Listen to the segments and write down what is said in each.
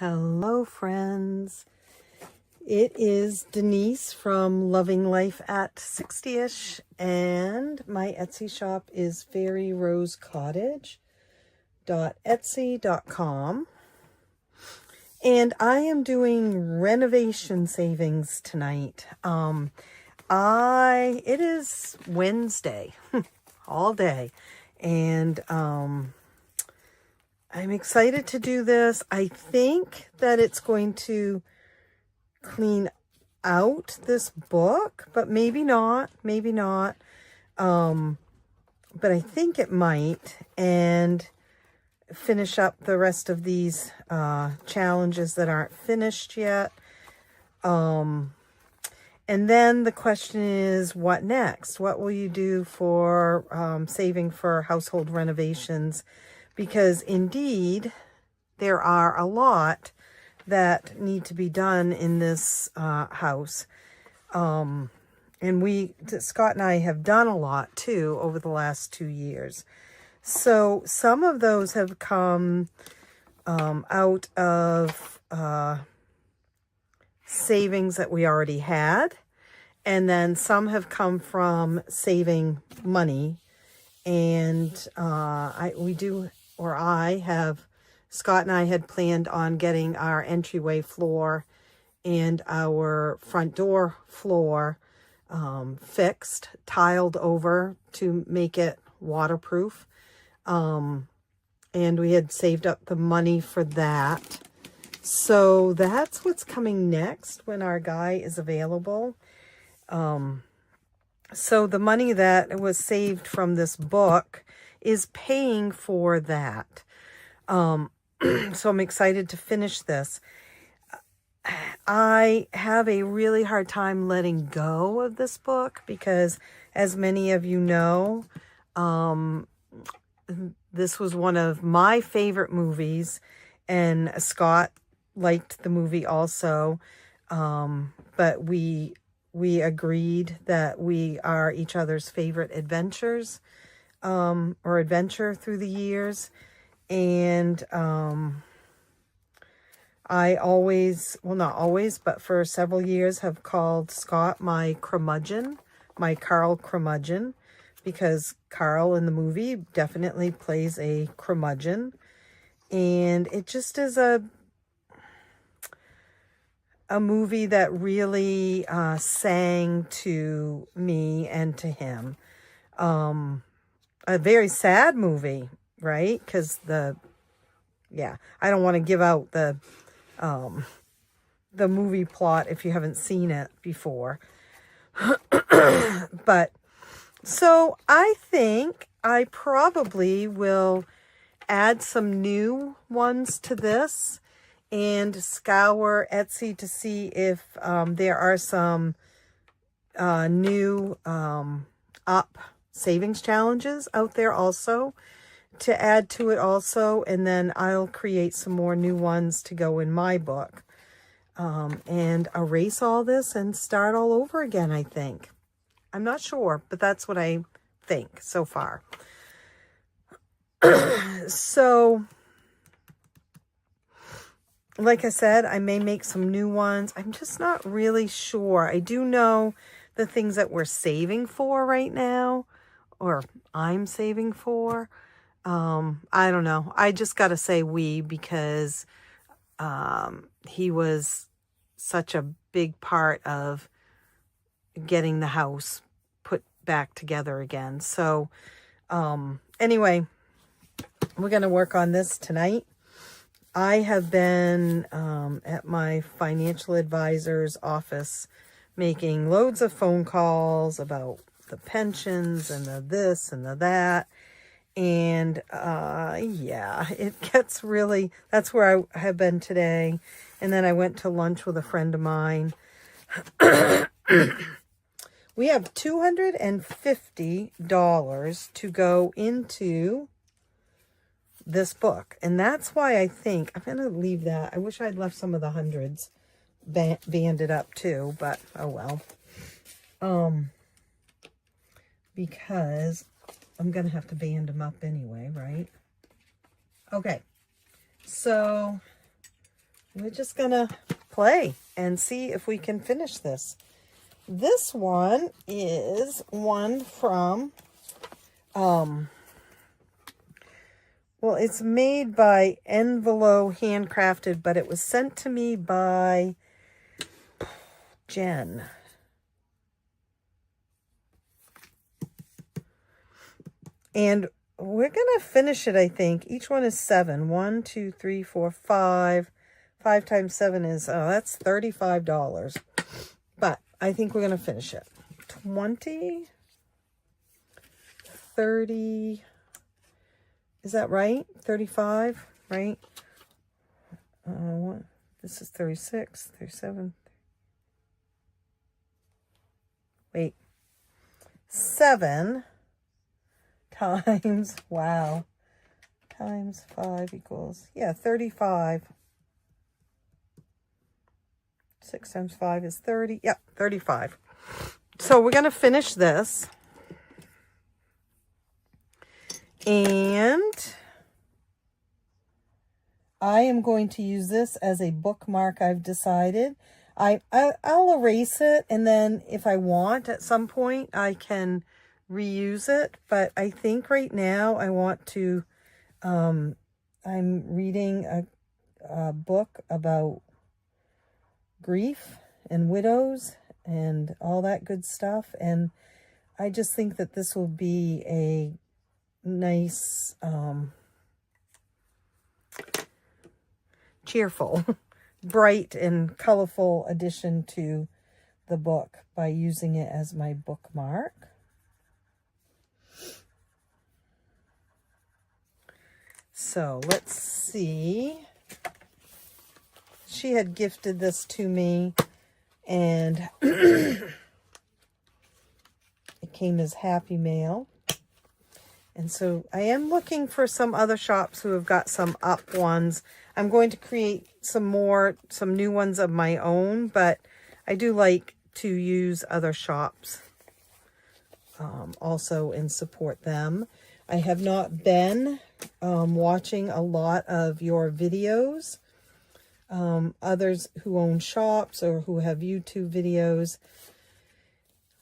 Hello, friends. It is Denise from Loving Life at 60ish, and my Etsy shop is fairyrosecottage.etsy.com. And I am doing renovation savings tonight. It is Wednesday all day, and I'm excited to do this. I think that it's going to clean out this book, but maybe not, but I think it might, and finish up the rest of these challenges that aren't finished yet. And then the question is, what next? What will you do for saving for household renovations? Because indeed, there are a lot that need to be done in this house. And Scott and I have done a lot too over the last 2 years. So some of those have come out of savings that we already had. And then some have come from saving money. And Scott and I had planned on getting our entryway floor and our front door floor fixed, tiled over to make it waterproof. And we had saved up the money for that. So that's what's coming next when our guy is available. So the money that was saved from this book is paying for that. So I'm excited to finish this. I have a really hard time letting go of this book because, as many of you know, this was one of my favorite movies, and Scott liked the movie also. But we agreed that we are each other's favorite adventures, or adventure through the years. And I always, well, not always, but for several years have called Scott my curmudgeon, my Carl curmudgeon, because Carl in the movie definitely plays a curmudgeon. And it just is a movie that really sang to me and to him. A very sad movie, right? Because I don't want to give out the movie plot if you haven't seen it before. But so I think I probably will add some new ones to this and scour Etsy to see if there are some new up savings challenges out there also to add to it also. And then I'll create some more new ones to go in my book and erase all this and start all over again, I think. I'm not sure, but that's what I think so far. So, like I said, I may make some new ones. I'm just not really sure. I do know the things that we're saving for right now, or I'm saving for. I don't know. I just got to say we, because he was such a big part of getting the house put back together again. So anyway, we're going to work on this tonight. I have been at my financial advisor's office making loads of phone calls about the pensions and the this and the that. And it gets really, that's where I have been today. And then I went to lunch with a friend of mine. We have $250 to go into this book. And that's why I think I'm going to leave that. I wish I'd left some of the hundreds banded up too, but oh well. Because I'm going to have to band them up anyway, right? Okay. So we're just gonna play and see if we can finish this. This one is one from, well, it's made by Envelo Handcrafted, but it was sent to me by Jen. And we're going to finish it, I think. Each one is 7. 1, 2, 3, 4, 5. 5 times 7 is, oh, that's $35. But I think we're going to finish it. 20, 30, is that right? 35, right? This is 36, 37. Wait. 7 times, wow, times 5 equals, yeah, 35. 6 times 5 is 30. Yep, 35. So we're going to finish this. And I am going to use this as a bookmark, I've decided. I'll erase it, and then if I want at some point, I can reuse it. But I think right now I want to, I'm reading a book about grief and widows and all that good stuff. And I just think that this will be a nice, cheerful, bright and colorful addition to the book by using it as my bookmark. So let's see. She had gifted this to me, and it came as Happy Mail. And so I am looking for some other shops who have got some up ones. I'm going to create some new ones of my own, but I do like to use other shops also and support them. I have not been watching a lot of your videos. Others who own shops or who have YouTube videos.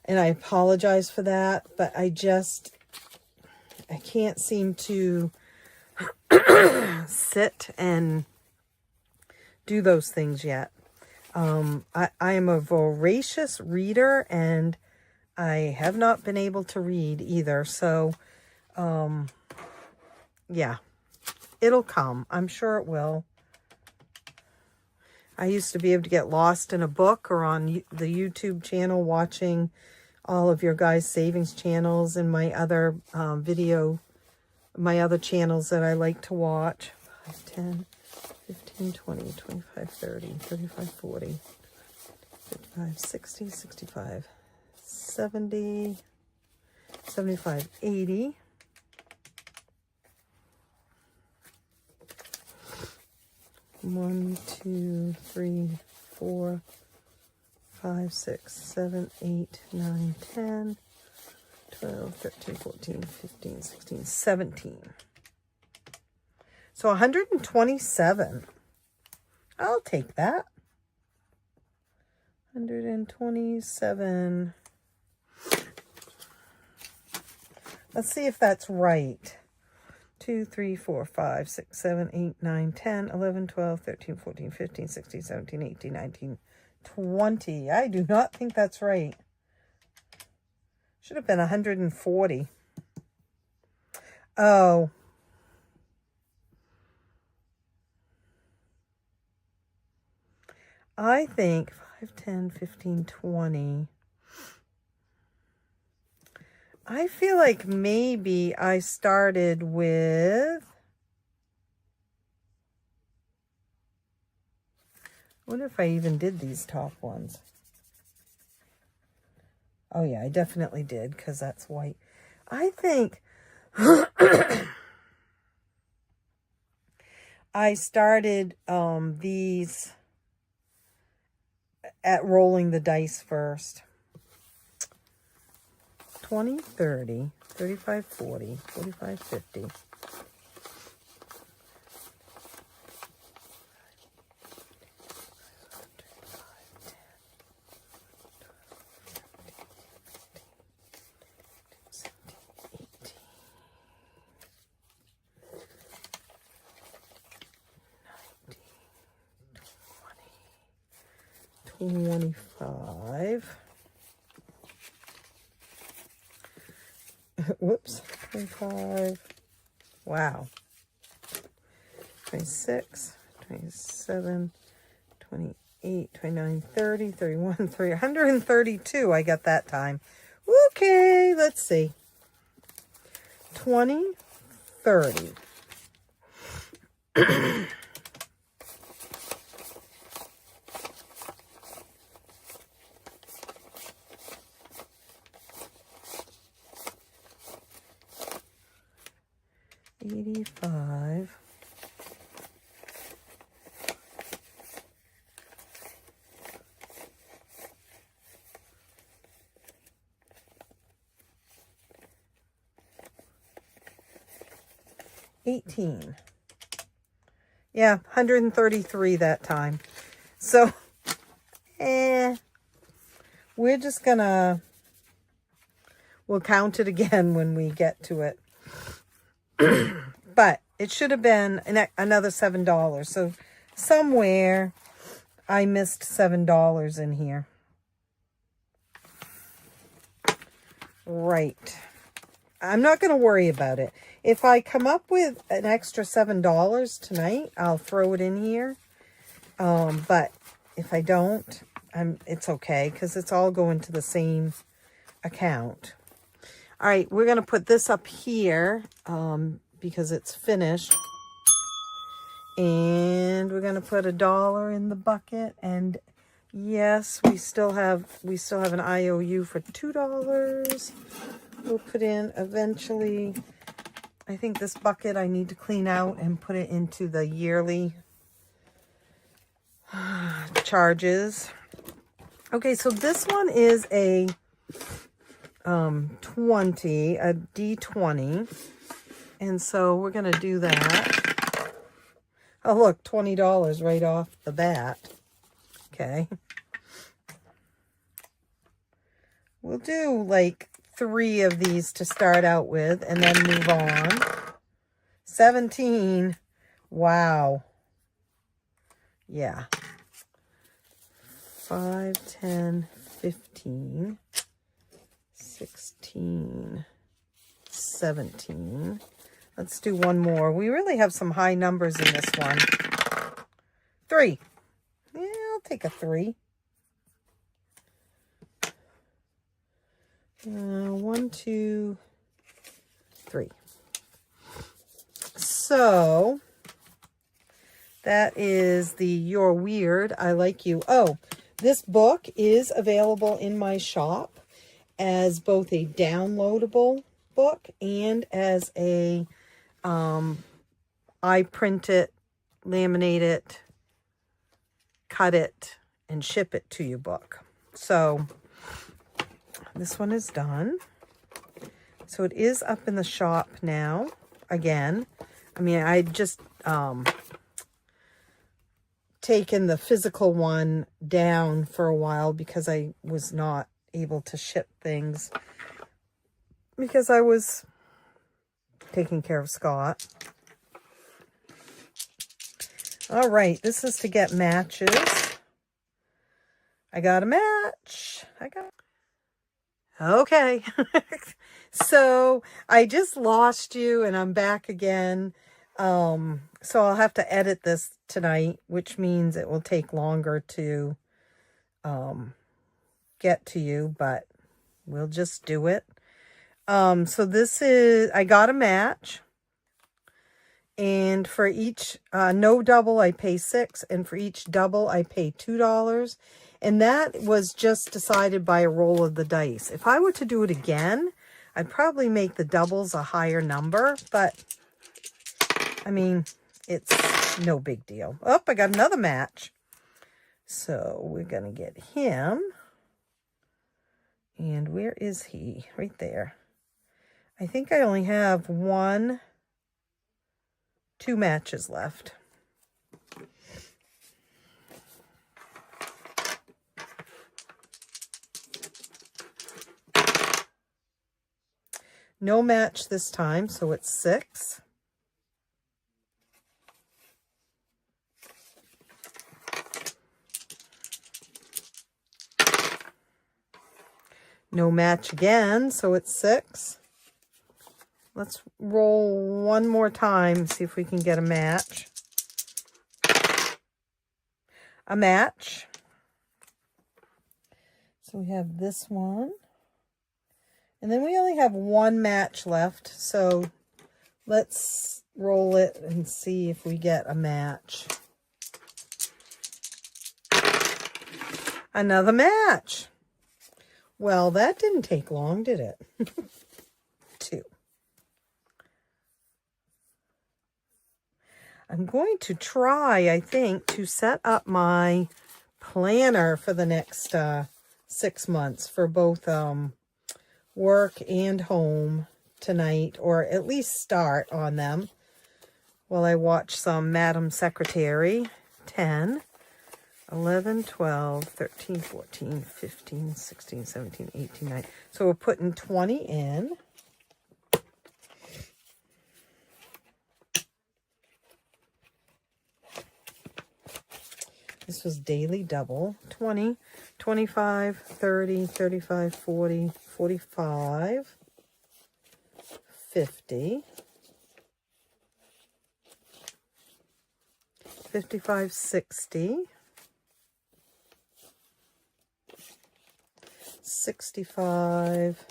And I apologize for that, but I can't seem to sit and do those things yet. I am a voracious reader, and I have not been able to read either. So, yeah, it'll come. I'm sure it will. I used to be able to get lost in a book or on the YouTube channel watching all of your guys' savings channels and my other my other channels that I like to watch. 5, 10, 15, 20, 25, 30, 35, 40, 55, 60, 65, 70, 75, 80. One, 2, 3, 4, 5, 6, 7, 8, 9, 10, 12, 13, 14, 15, 16, 17. So 127. I'll take that. 127. Let's see if that's right. 2, 3, 4, 5, 6, 7, 8, 9, 10, 11, 12, 13, 14, 15, 16, 17, 18, 19, 20. I do not think that's right. Should have been 140. Oh. I think 5, 10, 15, 20. I feel like maybe I started with, I wonder if I even did these top ones. Oh yeah, I definitely did, because that's white. I think I started these at rolling the dice first. 20, 30, 35, 40, 45, 50. 25. Whoops, 25. Wow. 26, 27, 28, 29, 30, 31, 132 I got that time. Okay, let's see. 20, 30. 85. 18. Yeah, 133 that time. So, we're just gonna, we'll count it again when we get to it. But it should have been another $7. So somewhere I missed $7 in here. Right. I'm not going to worry about it. If I come up with an extra $7 tonight, I'll throw it in here. But if I don't, it's okay because it's all going to the same account. All right, we're going to put this up here because it's finished. And we're going to put $1 in the bucket. And yes, we still have an IOU for $2. We'll put in eventually, I think this bucket I need to clean out and put it into the yearly charges. Okay, so this one is a 20, a D20. And so we're going to do that. Oh, look, $20 right off the bat. Okay. We'll do like 3 of these to start out with and then move on. 17. Wow. Yeah. 5, 10, 15, 16, 17. Let's do one more. We really have some high numbers in this one. 3. Yeah, I'll take a 3. 1, 2, 3. So that is the You're Weird, I Like You. Oh, this book is available in my shop as both a downloadable book and as a I print it, laminate it, cut it, and ship it to you book. So this one is done. So it is up in the shop now again. I mean, I just taken the physical one down for a while because I was not able to ship things because I was taking care of Scott. All right, this is to get matches. I got a match. Okay. So I just lost you and I'm back again. So I'll have to edit this tonight, which means it will take longer to get to you, but we'll just do it. So this is, I got a match. And for each no double, I pay $6. And for each double, I pay $2. And that was just decided by a roll of the dice. If I were to do it again, I'd probably make the doubles a higher number. But, I mean, it's no big deal. Oh, I got another match. So we're going to get him. And where is he? Right there. I think I only have 2 matches left. No match this time, so it's 6. No match again, so it's 6. Let's roll one more time, see if we can get a match. A match. So we have this one. And then we only have one match left, so let's roll it and see if we get a match. Another match. Well, that didn't take long, did it? 2. I'm going to try, I think, to set up my planner for the next 6 months for both work and home tonight, or at least start on them while I watch some Madam Secretary. 10, 11, 12, 13, 14, 15, 16, 17, 18, 19. So we're putting 20 in. This was daily double. 20, 25, 30, 35, 40, 45, 50, 55, 60, 65,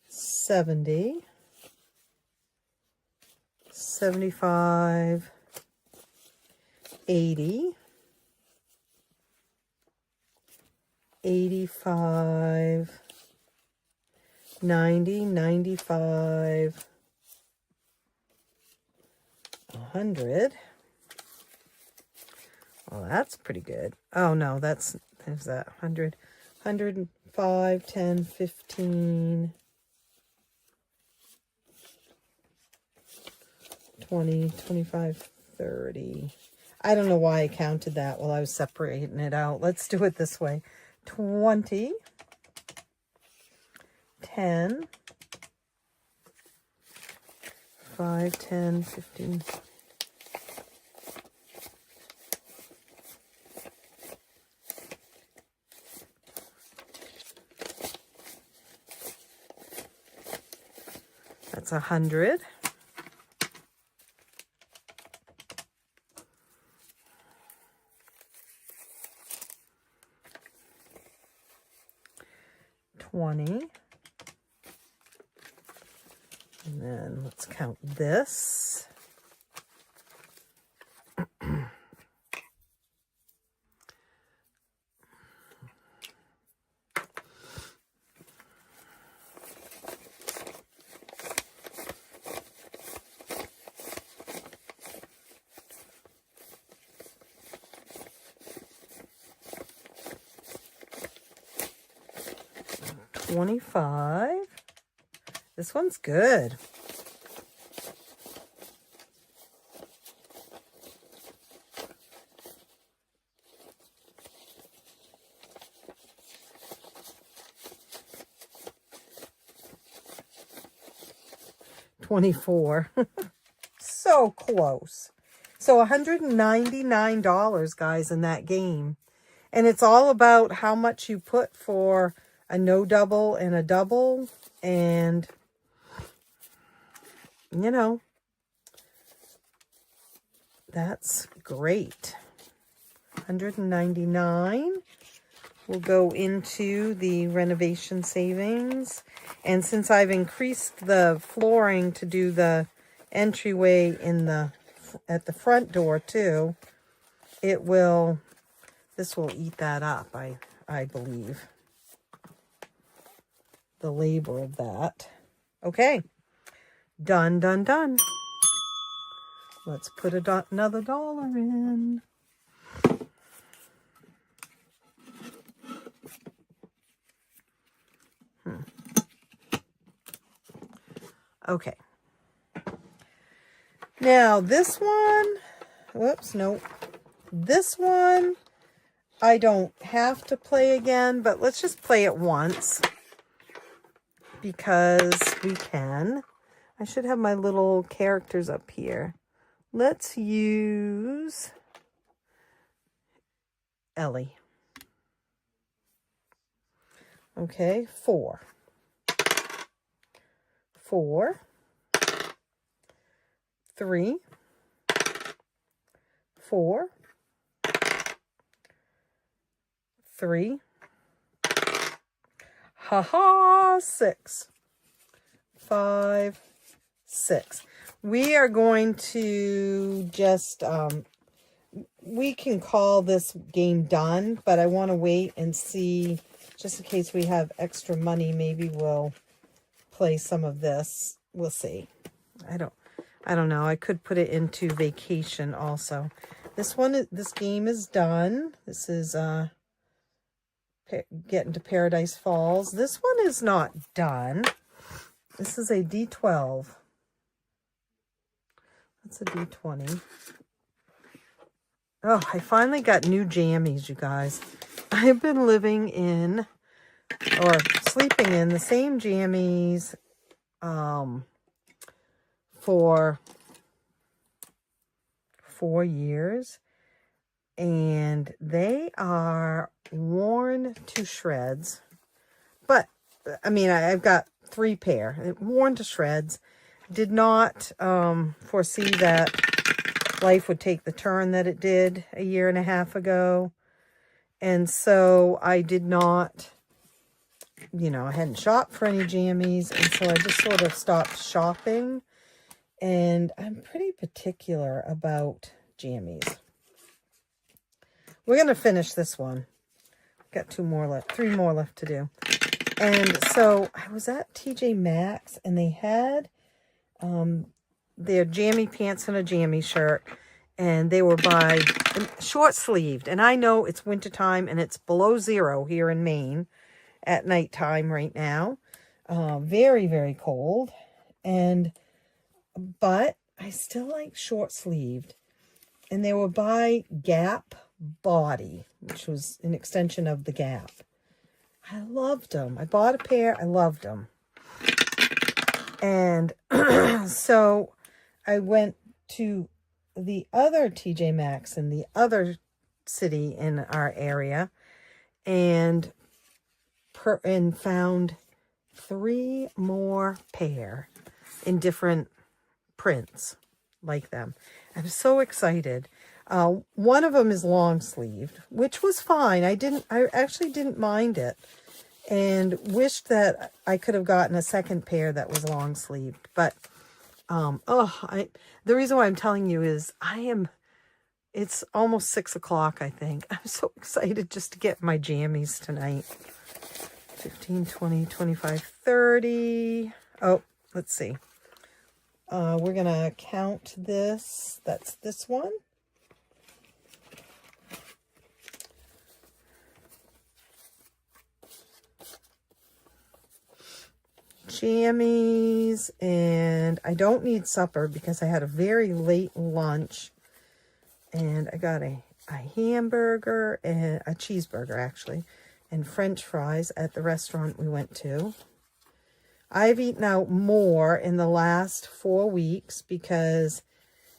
70, 75, 80, 85, 90, 95, 100. Well, that's pretty good. Oh, no, there's that 100, 105, 10, 15, 20, 25, 30. I don't know why I counted that while I was separating it out. Let's do it this way. 20, 10, 5, 10, 15. That's 100. $20. And then let's count this. $25. This one's good. $24. So close. So $199, guys, in that game. And it's all about how much you put for a no double and a double. And, you know, that's great. $199 will go into the renovation savings. And since I've increased the flooring to do the entryway at the front door too, this will eat that up, I believe. The labor of that. Okay. Done, done, done. Let's put another dollar in. Okay. Now this one, whoops, nope. This one, I don't have to play again, but let's just play it once because we can. I should have my little characters up here. Let's use Ellie. Okay, 4. 4. 3. 4. 3. Ha 6. 5. 6. We are going to just, we can call this game done, but I want to wait and see, just in case we have extra money, maybe we'll play some of this. We'll see. I don't know. I could put it into vacation also. This game is done. This is, Getting to Paradise Falls. This one is not done. This is a D12. That's a D20. Oh, I finally got new jammies, you guys. I've been living in, or sleeping in, the same jammies for 4 years. And they are worn to shreds. But, I mean, I've got 3 pair. Worn to shreds. Did not foresee that life would take the turn that it did a year and a half ago. And so I did not, you know, I hadn't shopped for any jammies. And so I just sort of stopped shopping. And I'm pretty particular about jammies. We're going to finish this one. Got 2 more left, 3 more left to do. And so I was at TJ Maxx and they had their jammy pants and a jammy shirt, and they were by short sleeved. And I know it's wintertime and it's below 0 here in Maine at nighttime right now. Very, very cold. But I still like short sleeved. And they were by Gap Body, which was an extension of the Gap. I loved them. I bought a pair. I loved them. And so I went to the other TJ Maxx in the other city in our area and found 3 more pair in different prints like them. I'm so excited. One of them is long sleeved, which was fine. I actually didn't mind it, and wished that I could have gotten a second pair that was long sleeved. But the reason why I'm telling you is it's almost 6 o'clock, I think. I'm so excited just to get my jammies tonight. 15, 20, 25, 30. Oh, let's see. We're going to count this. That's this one. Jammies, and I don't need supper because I had a very late lunch, and I got a hamburger and a cheeseburger actually, and French fries at the restaurant we went to. I've eaten out more in the last 4 weeks because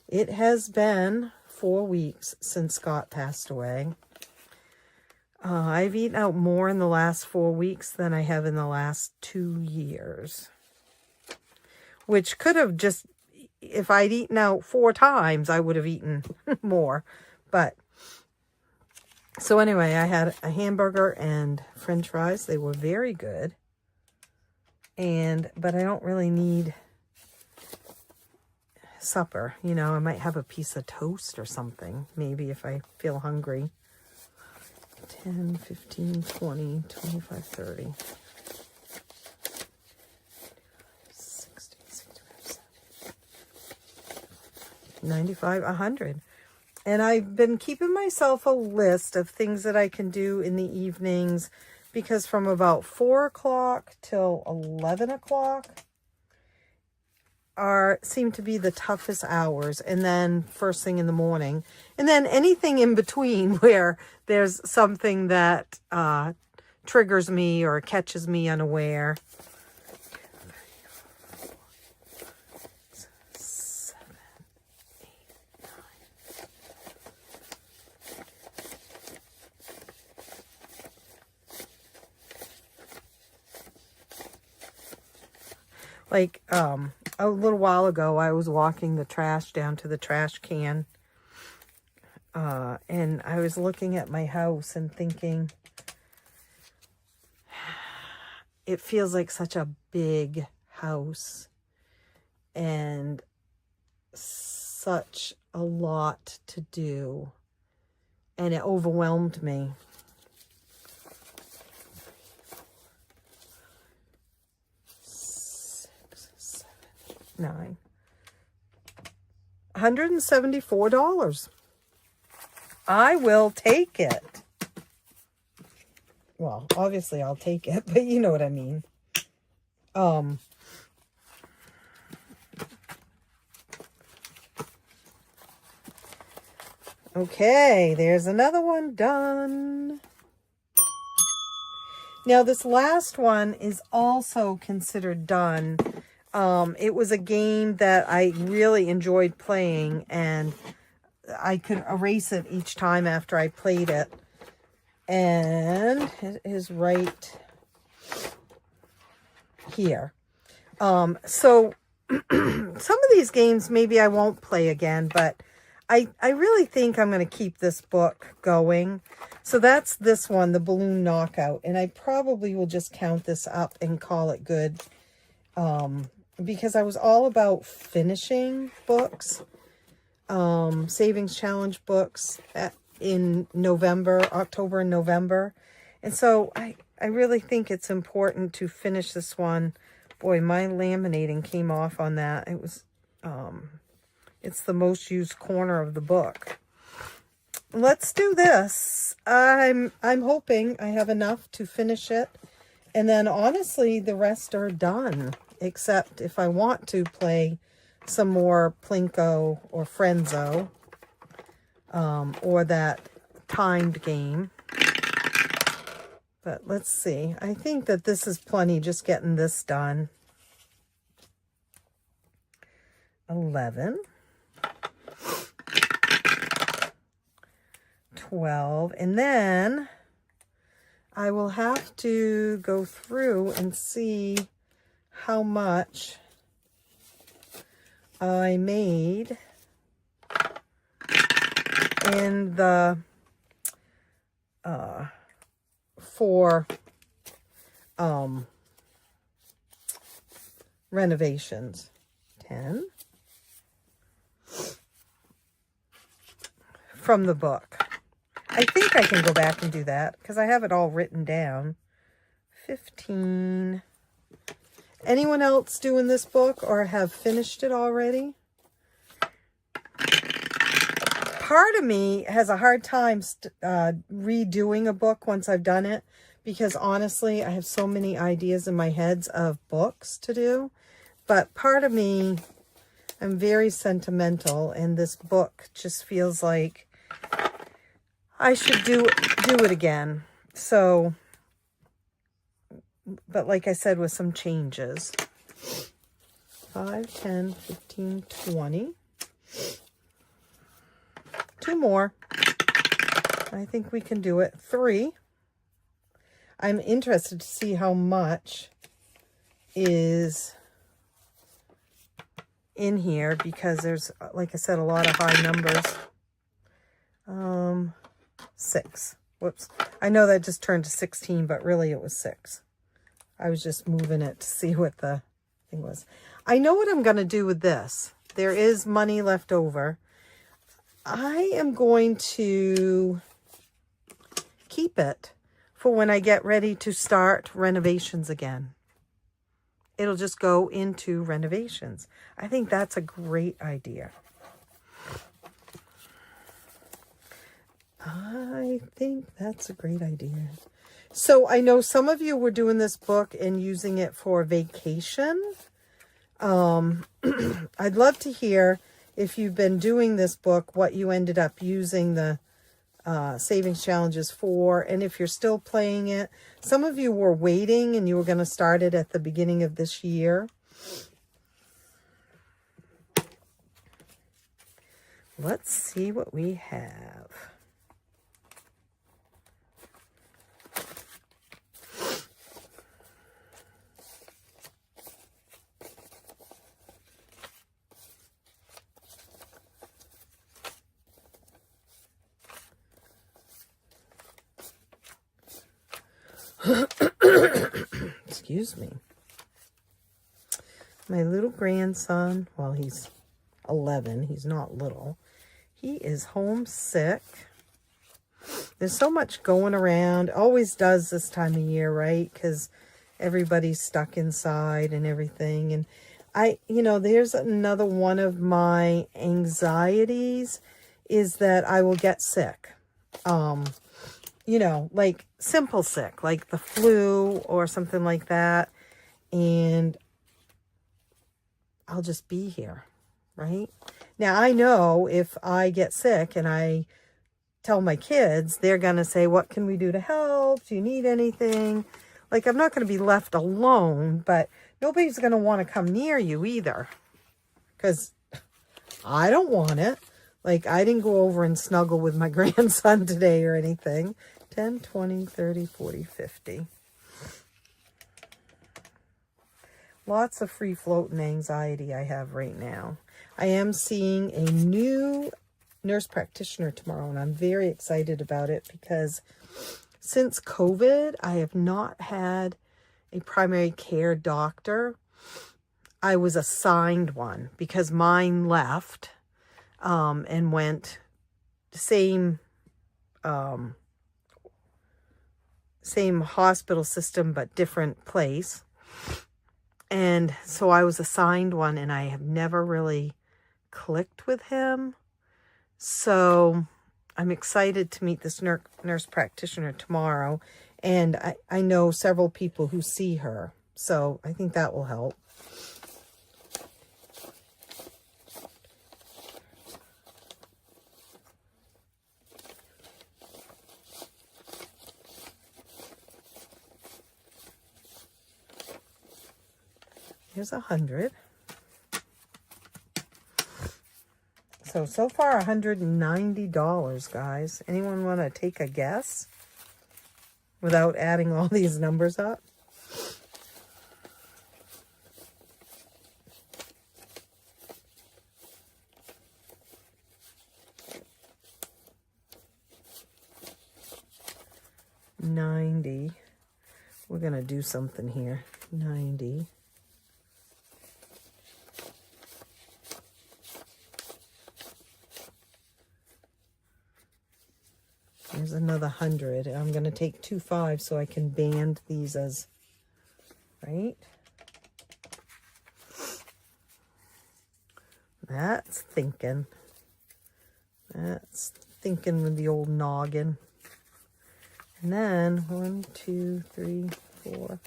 it has been 4 weeks since Scott passed away. I've eaten out more in the last 4 weeks than I have in the last 2 years. Which could have just, if I'd eaten out 4 times, I would have eaten more. But, so anyway, I had a hamburger and French fries. They were very good. But I don't really need supper. You know, I might have a piece of toast or something, maybe if I feel hungry. 10, 15, 20, 25, 30. 60, 65, 70, 95, 100. And I've been keeping myself a list of things that I can do in the evenings, because from about 4 o'clock till 11 o'clock seem to be the toughest hours, and then first thing in the morning, and then anything in between where there's something that triggers me or catches me unaware. 7, 8, Like, a little while ago, I was walking the trash down to the trash can. And I was looking at my house and thinking, it feels like such a big house and such a lot to do. And it overwhelmed me. 9. $174. I will take it. Well, obviously I'll take it, but you know what I mean. Okay, there's another one done. Now this last one is also considered done. It was a game that I really enjoyed playing, and I could erase it each time after I played it. And it is right here. So some of these games maybe I won't play again, but I really think I'm going to keep this book going. So that's this one, the Balloon Knockout. And I probably will just count this up and call it good. Because I was all about finishing books, Savings Challenge books in October and November. And so I really think it's important to finish this one. Boy, my laminating came off on that. It was, it's the most used corner of the book. Let's do this. I'm hoping I have enough to finish it. And then honestly, the rest are done. Except if I want to play some more Plinko or Frenzo, or that timed game. But let's see. I think that this is plenty, just getting this done. 11. 12. And then I will have to go through and see how much I made in the for renovations. 10 from the book. I think I can go back and do that because I have it all written down. 15. Anyone else doing this book or have finished it already? Part of me has a hard time redoing a book once I've done it, because honestly, I have so many ideas in my heads of books to do. But part of me, I'm very sentimental, and this book just feels like I should do it again. So, but like I said, with some changes. 5, 10, 15, 20. 2 more. I think we can do it. 3. I'm interested to see how much is in here, because there's, like I said, a lot of high numbers. 6. Whoops. I know that just turned to 16, but really it was 6. I was just moving it to see what the thing was. I know what I'm going to do with this. There is money left over. I am going to keep it for when I get ready to start renovations again. It'll just go into renovations. I think that's a great idea. I think that's a great idea. So I know some of you were doing this book and using it for vacation. I'd love to hear, if you've been doing this book, what you ended up using the savings challenges for, and if you're still playing it. Some of you were waiting and you were going to start it at the beginning of this year. Let's see what we have. Excuse me. My little grandson, well, he's 11. He's not little. He is homesick. There's so much going around. Always does this time of year, right? Because everybody's stuck inside and everything. And there's another one of my anxieties is that I will get sick. Like simple sick, like the flu or something like that. And I'll just be here, right? Now, I know if I get sick and I tell my kids, they're going to say, what can we do to help? Do you need anything? Like, I'm not going to be left alone, but nobody's going to want to come near you either. Because I don't want it. Like, I didn't go over and snuggle with my grandson today or anything. 10, 20, 30, 40, 50. Lots of free floating anxiety I have right now. I am seeing a new nurse practitioner tomorrow, and I'm very excited about it because since COVID, I have not had a primary care doctor. I was assigned one because mine left and went same hospital system but different place. And so I was assigned one, and I have never really clicked with him. So I'm excited to meet this nurse practitioner tomorrow. And I know several people who see her. So I think that will help. Here's 100. So far $190, guys. Anyone want to take a guess without adding all these numbers up? $90. We're going to do something here. $90. There's another 100. I'm going to take 2 5s so I can band these as, right? That's thinking. That's thinking with the old noggin. And then 1, 2, 3, 4,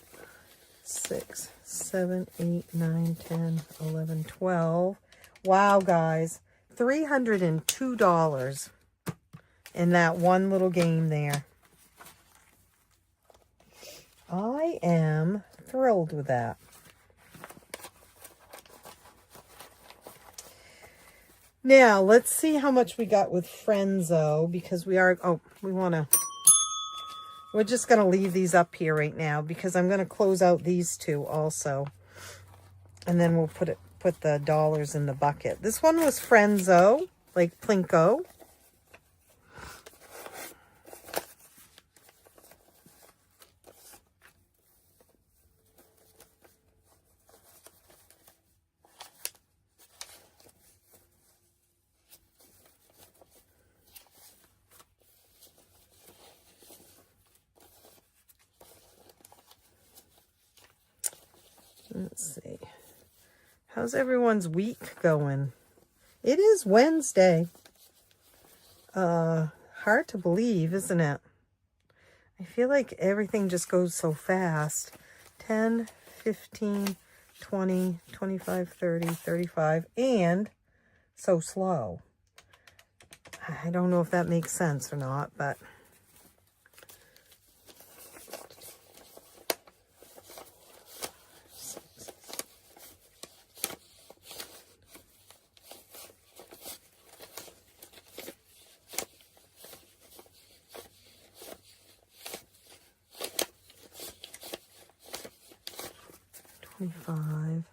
6, 7, 8, 9, 10, 11, 12. Wow, guys. $302. In that one little game there. I am thrilled with that. Now, let's see how much we got with Frenzo, because we're just going to leave these up here right now, because I'm going to close out these two also. And then we'll put the dollars in the bucket. This one was Frenzo, like Plinko. Let's see. How's everyone's week going? It is Wednesday. Hard to believe, isn't it? I feel like everything just goes so fast. 10, 15, 20, 25, 30, 35, and so slow. I don't know if that makes sense or not, but... $25.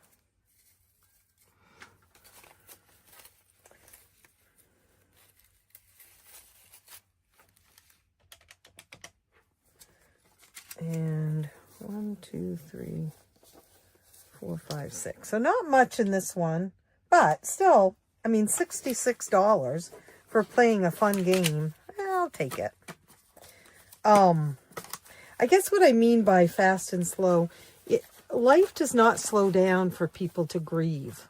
And 1, 2, 3, 4, 5, 6. So not much in this one, but still, I mean, $66 for playing a fun game. I'll take it. I guess what I mean by fast and slow, life does not slow down for people to grieve.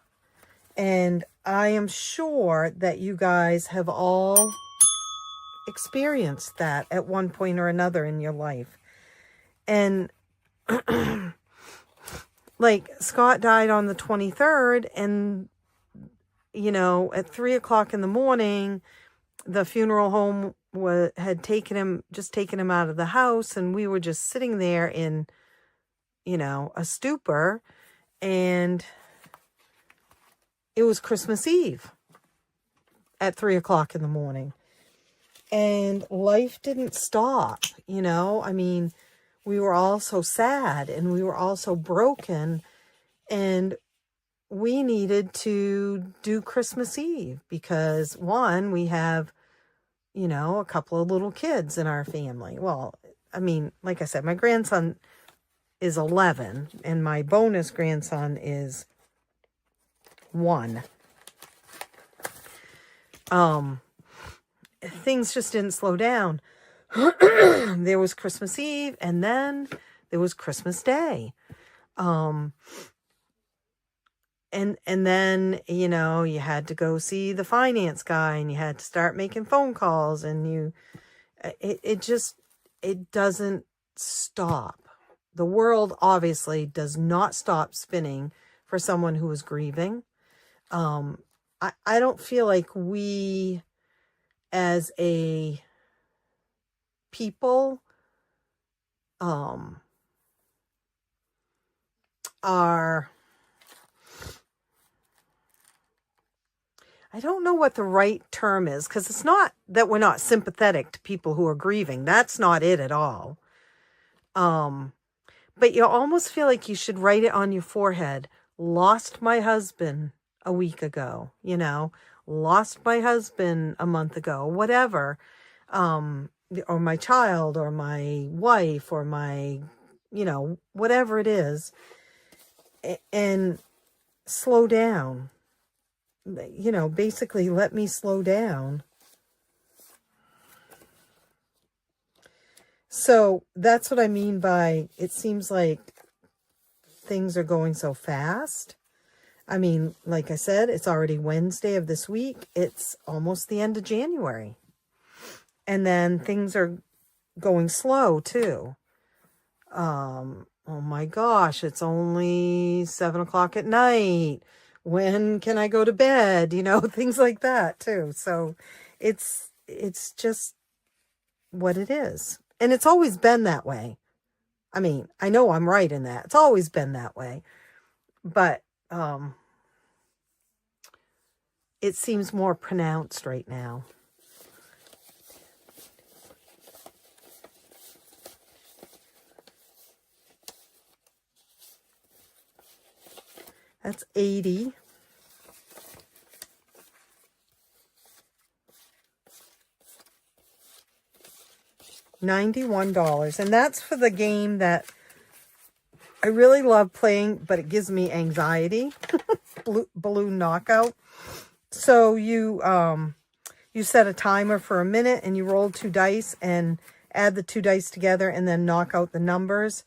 And I am sure that you guys have all experienced that at one point or another in your life. And like Scott died on the 23rd, and you know, at 3 o'clock in the morning, the funeral home had taken him out of the house, and we were just sitting there in, you know, a stupor. And it was Christmas Eve at 3 o'clock in the morning, and life didn't stop. You know, I mean, we were all so sad, and we were all so broken, and we needed to do Christmas Eve because, one, we have, you know, a couple of little kids in our family. Well, I mean, like I said, my grandson is 11 and my bonus grandson is 1. Things just didn't slow down. There was Christmas Eve, and then there was Christmas Day. And then, you know, you had to go see the finance guy, and you had to start making phone calls, and it doesn't stop. The world obviously does not stop spinning for someone who is grieving. I don't feel like we as a people are, I don't know what the right term is, because it's not that we're not sympathetic to people who are grieving. That's not it at all. But you almost feel like you should write it on your forehead. Lost my husband a week ago, you know, lost my husband a month ago, whatever. Or my child, or my wife, or my, you know, whatever it is. And slow down. You know, basically let me slow down. So that's what I mean by it seems like things are going so fast. I mean, like I said, it's already Wednesday of this week. It's almost the end of January. And then things are going slow too. Oh my gosh, it's only 7 o'clock at night. When can I go to bed? You know, things like that too. So it's just what it is. And it's always been that way. I mean, I know I'm right in that. It's always been that way. But it seems more pronounced right now. That's 80. $91. And that's for the game that I really love playing, but it gives me anxiety. Balloon knockout. So you set a timer for a minute, and you roll 2 dice and add the 2 dice together and then knock out the numbers.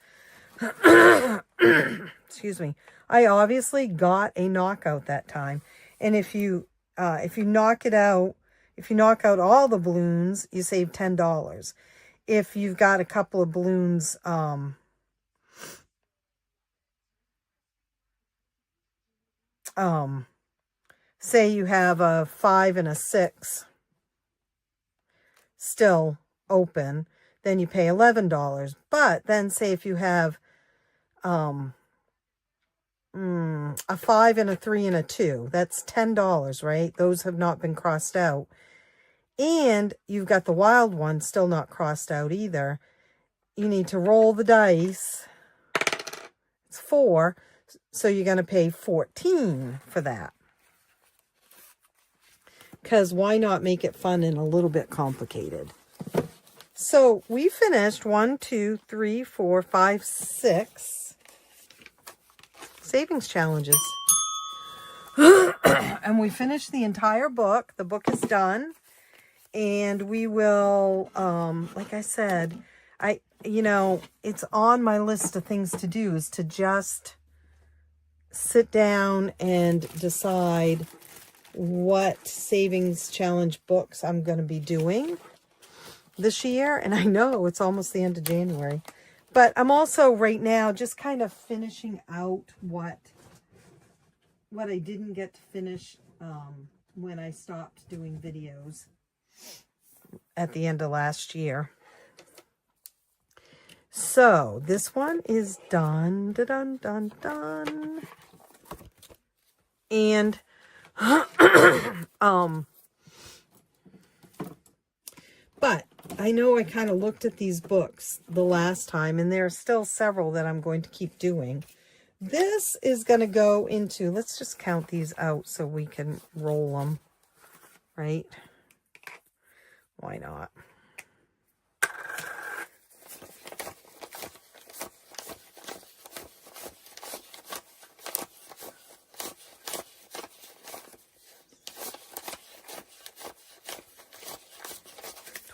Excuse me. I obviously got a knockout that time. And if you knock out all the balloons, you save $10. If you've got a couple of balloons, say you have a 5 and a 6 still open, then you pay $11. But then say if you have a 5 and a 3 and a 2, that's $10, right? Those have not been crossed out. And you've got the wild one still not crossed out either. You need to roll the dice. It's 4. So you're going to pay $14 for that. Because why not make it fun and a little bit complicated? So we finished 1, 2, 3, 4, 5, 6. savings challenges. And we finished the entire book. The book is done. And we will, like I said, it's on my list of things to do, is to just sit down and decide what savings challenge books I'm going to be doing this year. And I know it's almost the end of January, but I'm also right now just kind of finishing out what I didn't get to finish when I stopped doing videos at the end of last year. So this one is done. Dun, dun, dun. And but I know I kind of looked at these books the last time, and there are still several that I'm going to keep doing. This is going to go into, let's just count these out so we can roll them, right? Why not?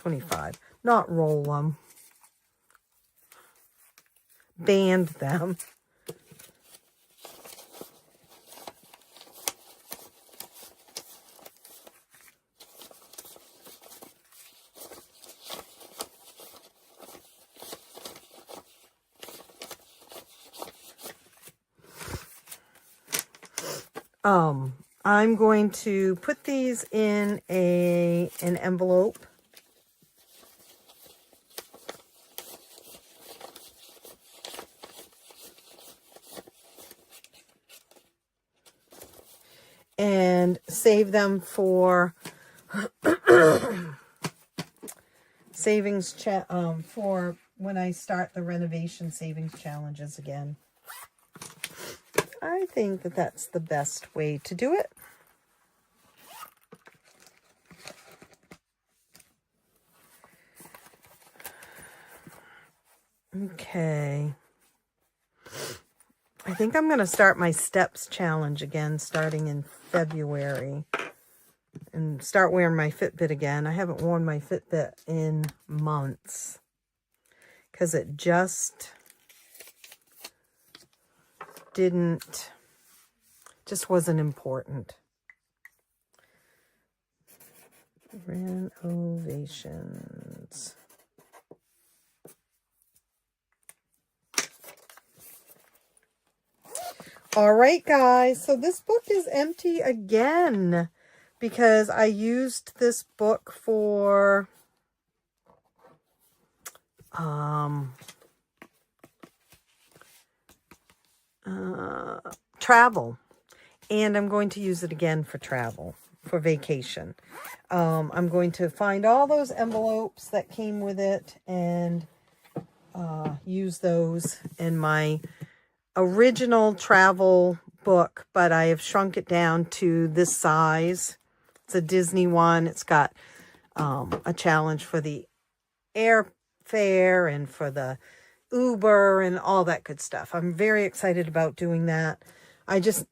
$25. Not roll them. Band them. I'm going to put these in an envelope. And save them for savings for when I start the renovation savings challenges again. I think that that's the best way to do it. Okay. I think I'm going to start my steps challenge again starting in February and start wearing my Fitbit again. I haven't worn my Fitbit in months because it just wasn't important. Renovations. All right, guys. So this book is empty again because I used this book for travel. And I'm going to use it again for travel, for vacation. I'm going to find all those envelopes that came with it and use those in my original travel book, but I have shrunk it down to this size. It's a Disney one. It's got a challenge for the airfare and for the Uber and all that good stuff. I'm very excited about doing that. I just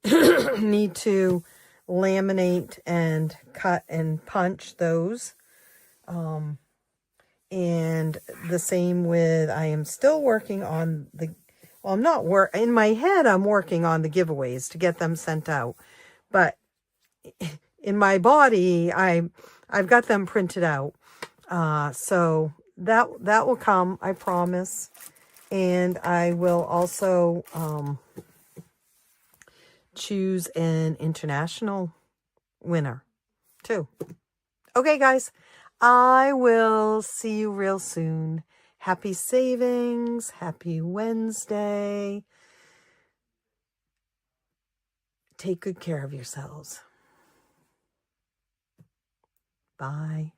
need to laminate and cut and punch those. And the same with, I am still working on I'm not in my head, I'm working on the giveaways to get them sent out. But in my body, I've got them printed out. So that will come, I promise. And I will also choose an international winner too. Okay, guys, I will see you real soon. Happy savings. Happy Wednesday. Take good care of yourselves. Bye.